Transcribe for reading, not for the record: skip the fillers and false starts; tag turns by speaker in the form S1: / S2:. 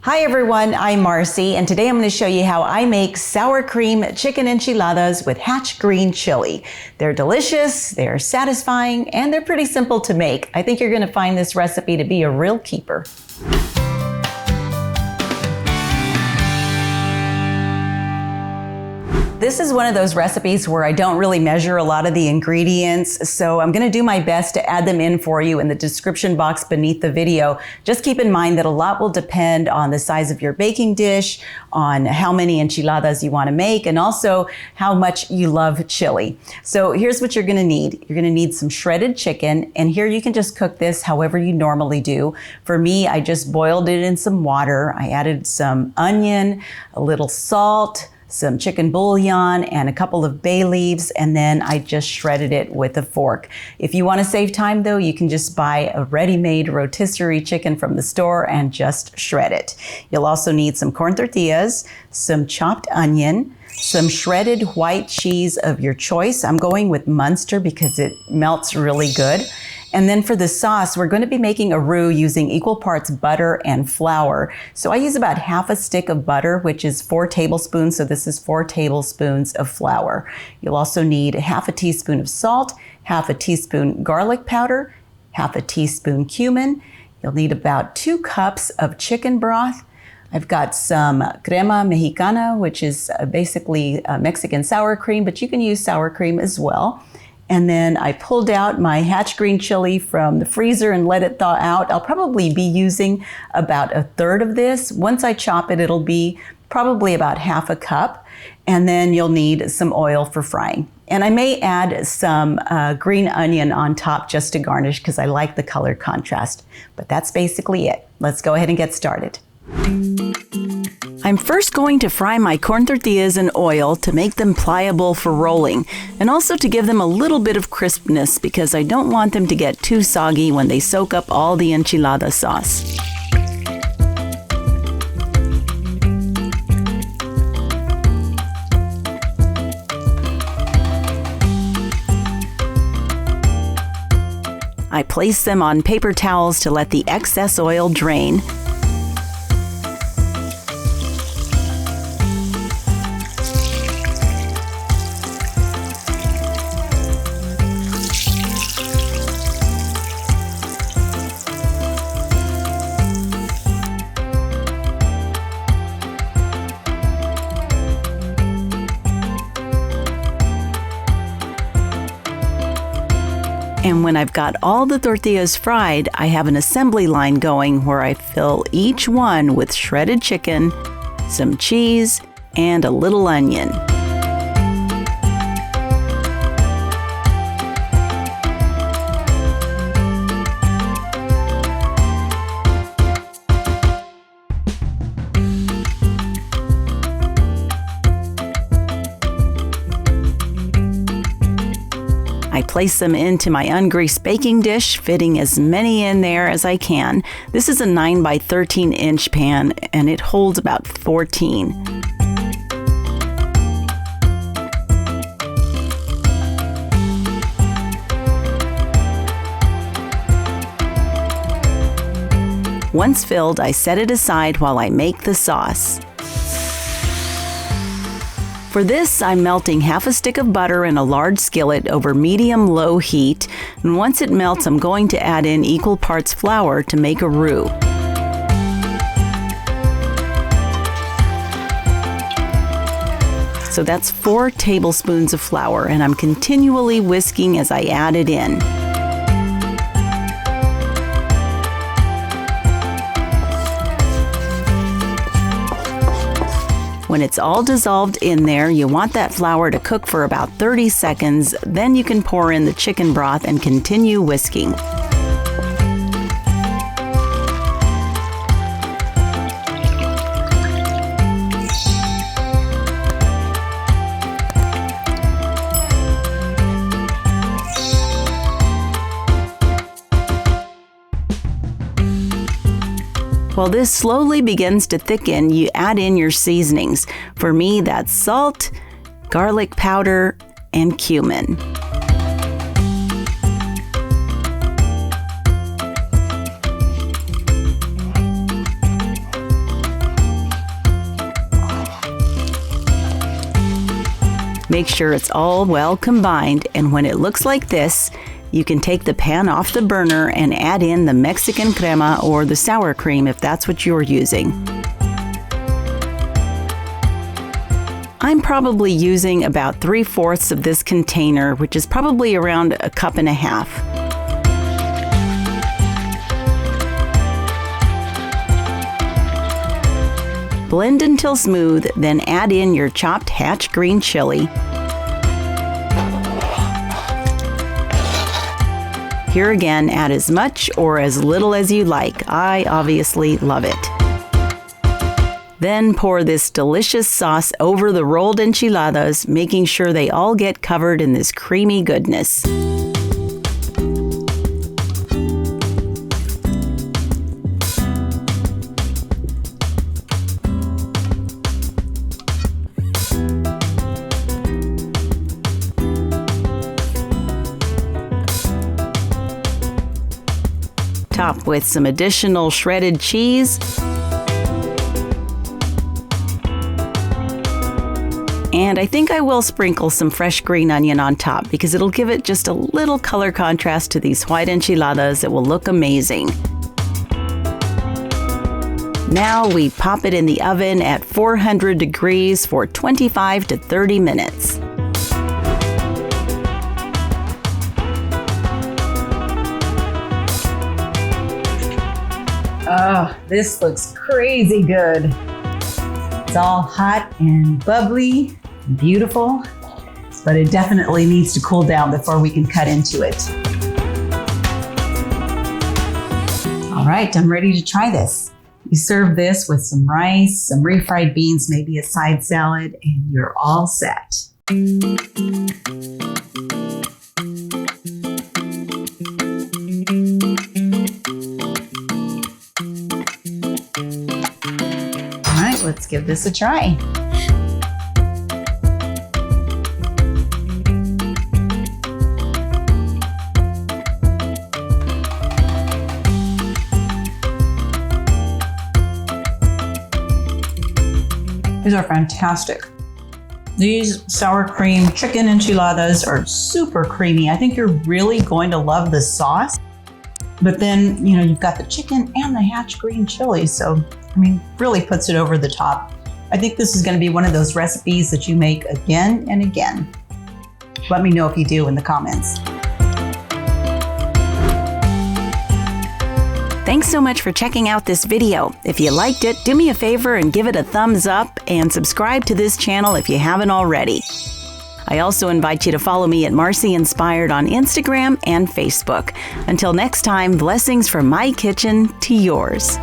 S1: Hi everyone, I'm Marcy, and today I'm going to show you how I make sour cream chicken enchiladas with Hatch Green Chile. They're delicious, they're satisfying, and they're pretty simple to make. I think you're going to find this recipe to be a real keeper. This is one of those recipes where I don't really measure a lot of the ingredients, so I'm going to do my best to add them in for you in the description box beneath the video. Just keep in mind that a lot will depend on the size of your baking dish, on how many enchiladas you want to make, and also how much you love chili. So here's what you're going to need. You're going to need some shredded chicken, and here you can just cook this however you normally do. For me, I just boiled it in some water. I added some onion, a little salt, some chicken bouillon, and a couple of bay leaves, and then I just shredded it with a fork. If you want to save time though, you can just buy a ready-made rotisserie chicken from the store and just shred it. You'll also need some corn tortillas, some chopped onion, some shredded white cheese of your choice. I'm going with Muenster because it melts really good. And then for the sauce, we're going to be making a roux using equal parts butter and flour. So I use about half a stick of butter, which is 4 tablespoons. So this is 4 tablespoons of flour. You'll also need half a teaspoon of salt, half a teaspoon garlic powder, half a teaspoon cumin. You'll need about 2 cups of chicken broth. I've got some crema mexicana, which is basically Mexican sour cream, but you can use sour cream as well. And then I pulled out my Hatch Green Chile from the freezer and let it thaw out. I'll probably be using about 1/3 of this. Once I chop it, it'll be probably about half a cup. And then you'll need some oil for frying. And I may add some green onion on top just to garnish because I like the color contrast. But that's basically it. Let's go ahead and get started. I'm first going to fry my corn tortillas in oil to make them pliable for rolling, and also to give them a little bit of crispness because I don't want them to get too soggy when they soak up all the enchilada sauce. I place them on paper towels to let the excess oil drain. And when I've got all the tortillas fried, I have an assembly line going where I fill each one with shredded chicken, some cheese, and a little onion. I place them into my ungreased baking dish, fitting as many in there as I can. This is a 9 by 13 inch pan and it holds about 14. Once filled, I set it aside while I make the sauce. For this, I'm melting half a stick of butter in a large skillet over medium-low heat, and once it melts, I'm going to add in equal parts flour to make a roux. So that's 4 tablespoons of flour, and I'm continually whisking as I add it in. When it's all dissolved in there, you want that flour to cook for about 30 seconds, then you can pour in the chicken broth and continue whisking. While this slowly begins to thicken, you add in your seasonings. For me, that's salt, garlic powder, and cumin. Make sure it's all well combined, and when it looks like this, you can take the pan off the burner and add in the Mexican crema or the sour cream if that's what you're using. I'm probably using about 3/4 of this container, which is probably around 1.5 cups. Blend until smooth, then add in your chopped Hatch Green Chile. Here again, add as much or as little as you like. I obviously love it. Then pour this delicious sauce over the rolled enchiladas, making sure they all get covered in this creamy goodness. Top with some additional shredded cheese. And I think I will sprinkle some fresh green onion on top because it'll give it just a little color contrast to these white enchiladas. It will look amazing. Now we pop it in the oven at 400 degrees for 25 to 30 minutes. Oh, this looks crazy good. It's all hot and bubbly and beautiful, but it definitely needs to cool down before we can cut into it. All right, I'm ready to try this. You serve this with some rice, some refried beans, maybe a side salad, and you're all set. Let's give this a try. These are fantastic. These sour cream chicken enchiladas are super creamy. I think you're really going to love the sauce. But then, you know, you've got the chicken and the Hatch Green Chile, so I mean, really puts it over the top. I think this is going to be one of those recipes that you make again and again. Let me know if you do in the comments. Thanks so much for checking out this video. If you liked it, do me a favor and give it a thumbs up and subscribe to this channel if you haven't already. I also invite you to follow me at Marcy Inspired on Instagram and Facebook. Until next time, blessings from my kitchen to yours.